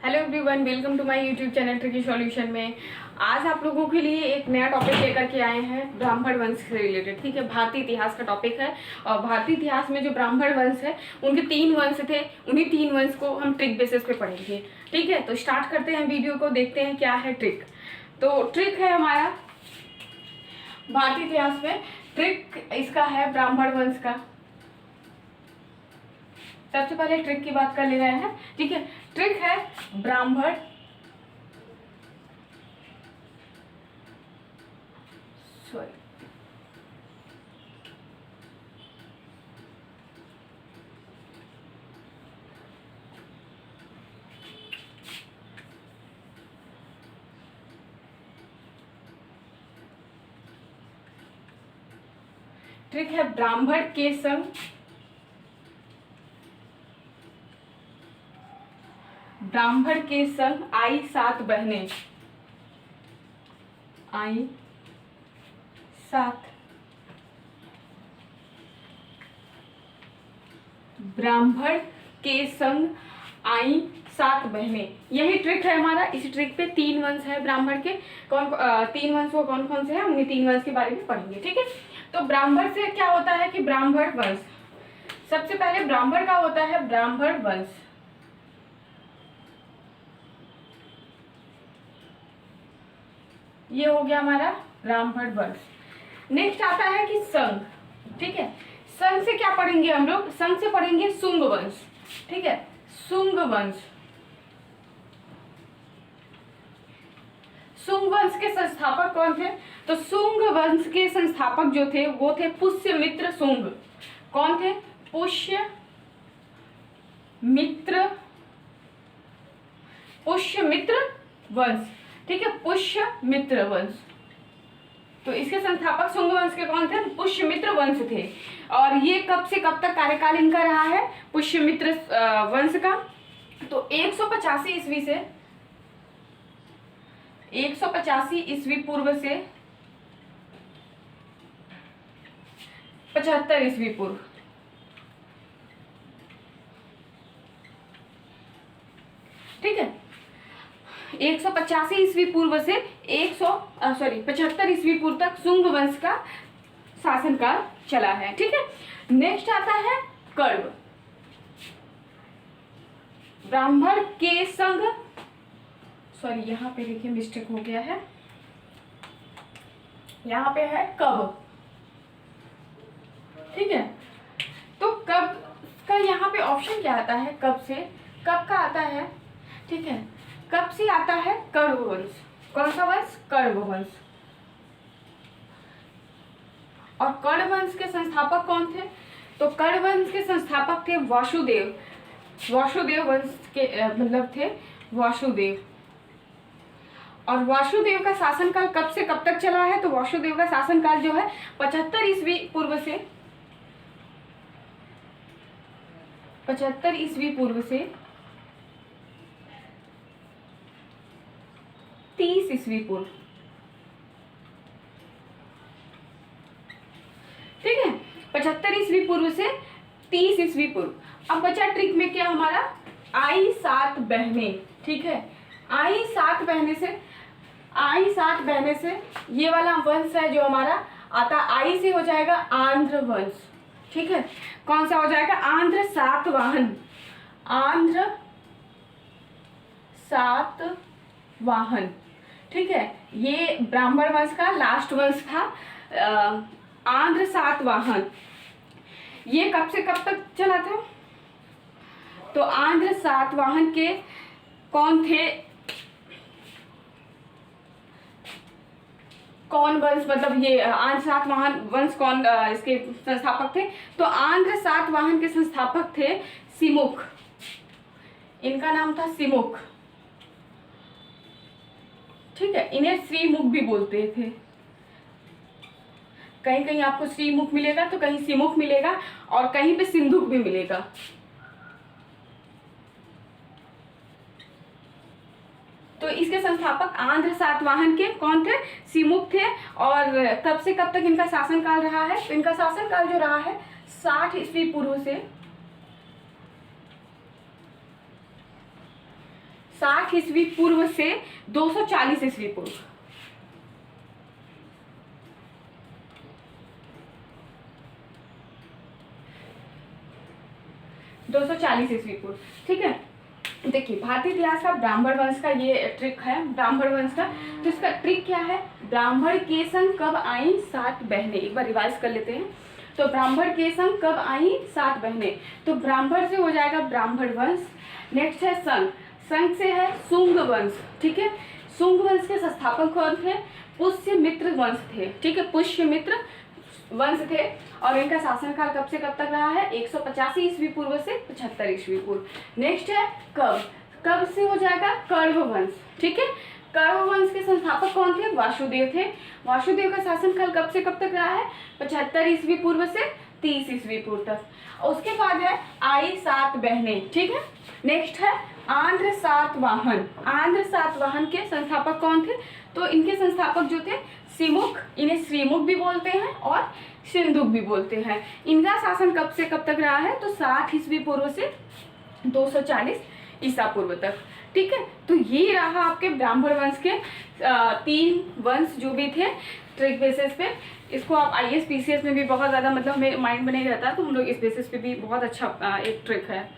Hello everyone, welcome to my YouTube channel tricky solution में। आज आप लोगों के लिए एक नया टॉपिक लेकर के आए हैं ब्राह्मण वंश से रिलेटेड। ठीक है, भारतीय इतिहास का टॉपिक है। और भारतीय इतिहास में जो ब्राह्मण वंश है उनके 3 वंश थे, उन्हीं 3 वंश को हम ट्रिक बेसिस पे पढ़ेंगे। ठीक है, तो स्टार्ट करते हैं वीडियो को, देखते हैं क्या है ट्रिक। तो ट्रिक है हमारा भारतीय इतिहास में, ट्रिक इसका है ब्राह्मण वंश का। सबसे पहले ट्रिक की बात कर ले रहे हैं। ठीक है, ट्रिक है ब्राह्मण ट्रिक है ब्राह्मण के संग आई 7 बहनें, आई 7 ब्राह्मण के संग आई 7 बहनें। यही ट्रिक है हमारा। इस ट्रिक पे 3 वंश है ब्राह्मण के। 3 वंश वो कौन कौन से हैं, उन्हीं 3 वंश के बारे में पढ़ेंगे। ठीक है, तो ब्राह्मण से क्या होता है कि ब्राह्मण वंश, सबसे पहले ब्राह्मण का होता है ब्राह्मण वंश। ये हो गया हमारा ब्राह्मण वंश। नेक्स्ट आता है कि संघ। ठीक है, संघ से क्या पढ़ेंगे हम लोग, संघ से पढ़ेंगे शुंग वंश। ठीक है, शुंग वंश। शुंग वंश के संस्थापक कौन थे, तो शुंग वंश के संस्थापक जो थे वो थे पुष्यमित्र शुंग। कौन थे, पुष्यमित्र वंश। ठीक है, पुष्यमित्र वंश। तो इसके संस्थापक शुंग वंश के कौन थे, पुष्यमित्र वंश थे। और ये कब से कब तक कार्यकाल इनका रहा है पुष्यमित्र वंश का, तो 185 ईस्वी से 185 ईस्वी पूर्व से 75 ईस्वी पूर्व। ठीक है, 185 ईस्वी पूर्व से 75 ईस्वी पूर्व तक शुंग वंश का शासनकाल चला है। ठीक है, नेक्स्ट आता है कण्व। ब्राह्मण के संग, यहाँ पे देखिए मिस्टेक हो गया है, यहाँ पे है कब। ठीक है, तो कब का यहाँ पे ऑप्शन क्या आता है, कब से, कब का आता है। ठीक है, कब से आता है कण्व वंश। कौन सा वंश, कण्व वंश। और कण्व वंश के संस्थापक कौन थे, तो कण्व वंश के संस्थापक थे वासुदेव। वासुदेव वंश के मतलब थे वासुदेव। और वासुदेव का शासनकाल कब से कब तक चला है, तो वासुदेव का शासनकाल जो है 75 ईस्वी पूर्व से 30 ईस्वी पूर्व। ठीक है, 75 ईस्वी पूर्व से 30 ईस्वी पूर्व। अब बचा ट्रिक में क्या हमारा, आई 7 बहनें। ठीक है, आई 7 बहनें से ये वाला वंश है जो हमारा आता, आई से हो जाएगा आंध्र वंश। ठीक है, कौन सा हो जाएगा, आंध्र सातवाहन। आंध्र सातवाहन। ठीक है, ये ब्राह्मण वंश का लास्ट वंश था, आंध्र सातवाहन। ये कब से कब तक चला था, तो आंध्र सातवाहन के कौन थे, कौन वंश, मतलब ये आंध्र सातवाहन वंश कौन इसके संस्थापक थे, तो आंध्र सातवाहन के संस्थापक थे सिमुख। इनका नाम था सिमुख। ठीक है, इन्हें श्रीमुख भी बोलते थे। कहीं कहीं आपको श्रीमुख मिलेगा, तो कहीं सिमुख मिलेगा, और कहीं पे सिंधुक भी मिलेगा। तो इसके संस्थापक आंध्र सातवाहन के कौन थे, सिमुख थे। और कब से कब तक इनका शासनकाल रहा है, तो इनका शासनकाल जो रहा है 60 ईस्वी पूर्व से 60 ईस्वी पूर्व से 240 ईस्वी पूर्व। 240 ईस्वी पूर्व, ठीक है। देखिए भारतीय इतिहास का ब्राह्मण वंश का ये ट्रिक है, ब्राह्मण वंश का। तो इसका ट्रिक क्या है, ब्राह्मण के संग कब आई 7 बहनें। एक बार रिवाइज कर लेते हैं। तो ब्राह्मण के संग कब आई 7 बहनें, तो ब्राह्मण से हो जाएगा ब्राह्मण वंश। नेक्स्ट है संग, संग से है शुंग वंश, ठीक है। शुंग वंश के संस्थापक कौन थे, पुष्यमित्र वंश थे, ठीक है, पुष्यमित्र वंश थे। और इनका शासनकाल कब से कब तक रहा है, 185 ईस्वी पूर्व से 75 ईस्वी पूर्व। नेक्स्ट है कब, कब से हो जाएगा कण्व वंश, ठीक है। कण्व वंश के संस्थापक कौन थे, वासुदेव थे। वासुदेव का शासनकाल कब से कब तक रहा है, 75 ईस्वी पूर्व से 30 ईस्वी पूर्व तक। उसके बाद है आई 7 बहनें, ठीक है। नेक्स्ट है आंध्र सातवाहन। आंध्र सातवाहन के संस्थापक कौन थे, तो इनके संस्थापक जो थे सिमुख, इन्हें श्रीमुख भी बोलते हैं और सिंधुक भी बोलते हैं। इनका शासन कब से कब तक रहा है, तो 60 ईस्वी पूर्व से 240 ईसा पूर्व तक, ठीक है। तो ये रहा आपके ब्राह्मण वंश के 3 वंश जो भी थे ट्रिक बेसिस पे। इसको आप IAS PCS में भी बहुत ज़्यादा मतलब माइंड में नहीं रहता, तो हम लोग इस बेसिस पे भी बहुत अच्छा एक ट्रिक है।